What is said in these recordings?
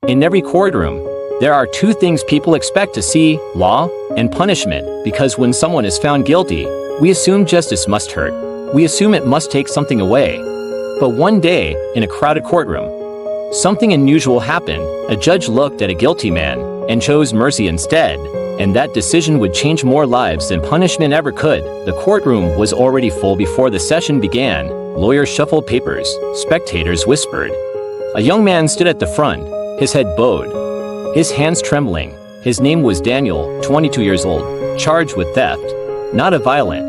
In every courtroom, there are two things people expect to see: law and punishment, because when someone is found guilty, we assume justice must hurt. We assume it must take something away. But one day, in a crowded courtroom, something unusual happened. A judge looked at a guilty man and chose mercy instead, and that decision would change more lives than punishment ever could. The courtroom was already full before the session began. Lawyers shuffled papers. Spectators whispered. A young man stood at the front, his head bowed, his hands trembling. His name was Daniel, 22 years old, charged with theft. Not a violent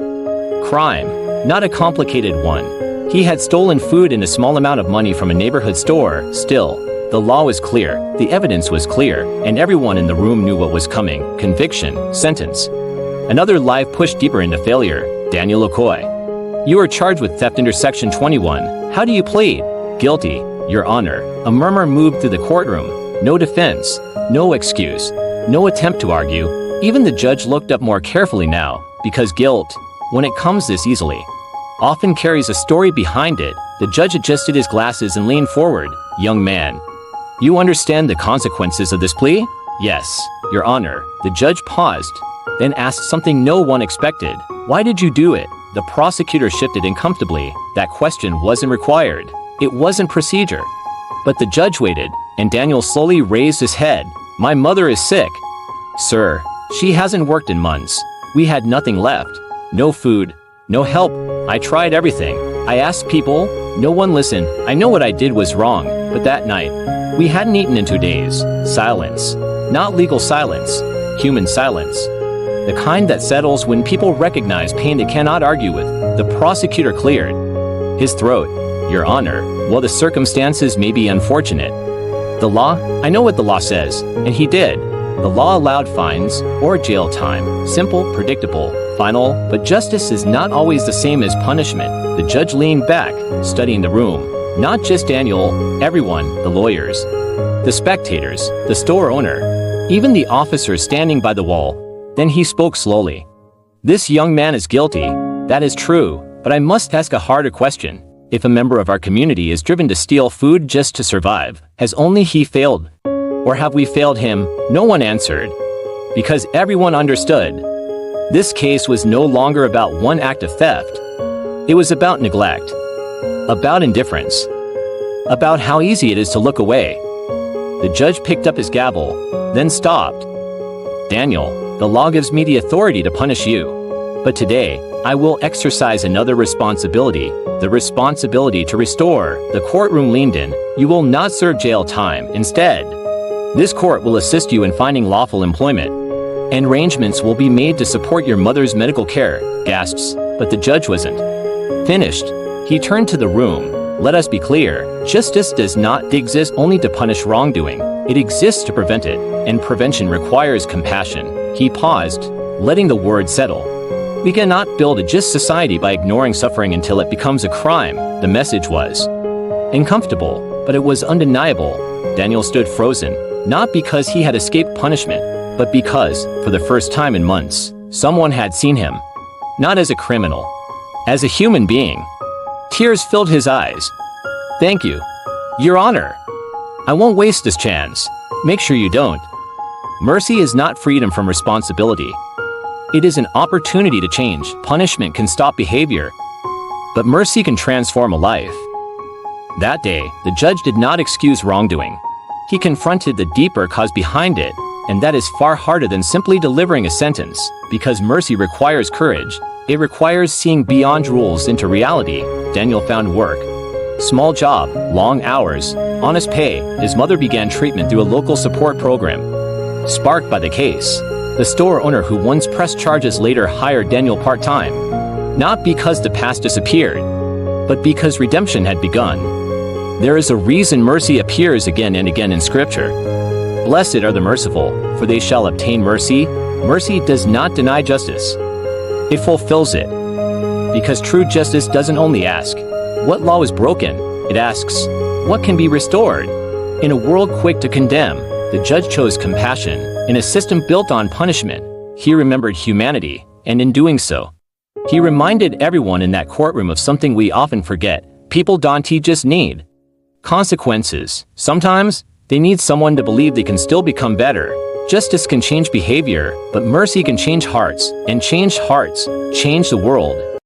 crime, not a complicated one. He had stolen food and a small amount of money from a neighborhood store. Still, the law was clear, the evidence was clear, and everyone in the room knew what was coming: conviction, sentence. Another life pushed deeper into failure. Daniel Okoye. You are charged with theft under Section 21. How do you plead? Guilty, Your Honor. A murmur moved through the courtroom. No defense, no excuse, no attempt to argue. Even the judge looked up more carefully now, because guilt, when it comes this easily, often carries a story behind it. The judge adjusted his glasses and leaned forward. Young man, you understand the consequences of this plea? Yes, Your Honor. The judge paused, then asked something no one expected. Why did you do it? The prosecutor shifted uncomfortably. That question wasn't required. It wasn't procedure. But the judge waited, and Daniel slowly raised his head. My mother is sick. Sir, she hasn't worked in months. We had nothing left. No food, no help. I tried everything. I asked people. No one listened. I know what I did was wrong, but that night, we hadn't eaten in 2 days. Silence. Not legal silence. Human silence. The kind that settles when people recognize pain they cannot argue with. The prosecutor cleared his throat. Your Honor, while the circumstances may be unfortunate, the law, I know what the law says, and he did. The law allowed fines or jail time. Simple, predictable, final, but justice is not always the same as punishment. The judge leaned back, studying the room. Not just Daniel, everyone, the lawyers, the spectators, the store owner, even the officer standing by the wall. Then he spoke slowly. This young man is guilty. That is true, but I must ask a harder question. If a member of our community is driven to steal food just to survive, has only he failed? Or have we failed him? No one answered, because everyone understood. This case was no longer about one act of theft. It was about neglect, about indifference, about how easy it is to look away. The judge picked up his gavel, then stopped. Daniel, the law gives me the authority to punish you. But today, I will exercise another responsibility, the responsibility to restore. The courtroom leaned in. You will not serve jail time. Instead, this court will assist you in finding lawful employment, and arrangements will be made to support your mother's medical care. Gasps, but the judge wasn't finished. He turned to the room. Let us be clear, justice does not exist only to punish wrongdoing. It exists to prevent it, and prevention requires compassion. He paused, letting the word settle. We cannot build a just society by ignoring suffering until it becomes a crime. The message was uncomfortable, but it was undeniable. Daniel stood frozen, not because he had escaped punishment, but because, for the first time in months, someone had seen him, not as a criminal, as a human being. Tears filled his eyes. Thank you, Your Honor. I won't waste this chance. Make sure you don't. Mercy is not freedom from responsibility. It is an opportunity to change. Punishment can stop behavior, but mercy can transform a life. That day, the judge did not excuse wrongdoing. He confronted the deeper cause behind it, and that is far harder than simply delivering a sentence, because mercy requires courage. It requires seeing beyond rules into reality. Daniel found work. Small job, long hours, honest pay. His mother began treatment through a local support program. Sparked by the case, the store owner who once pressed charges later hired Daniel part-time. Not because the past disappeared, but because redemption had begun. There is a reason mercy appears again and again in Scripture. Blessed are the merciful, for they shall obtain mercy. Mercy does not deny justice. It fulfills it. Because true justice doesn't only ask, what law is broken? It asks, what can be restored? In a world quick to condemn, the judge chose compassion. In a system built on punishment, he remembered humanity, and in doing so, he reminded everyone in that courtroom of something we often forget. People don't just need consequences. Sometimes, They need someone to believe they can still become better. Justice can change behavior, but mercy can change hearts, and changed hearts change the world.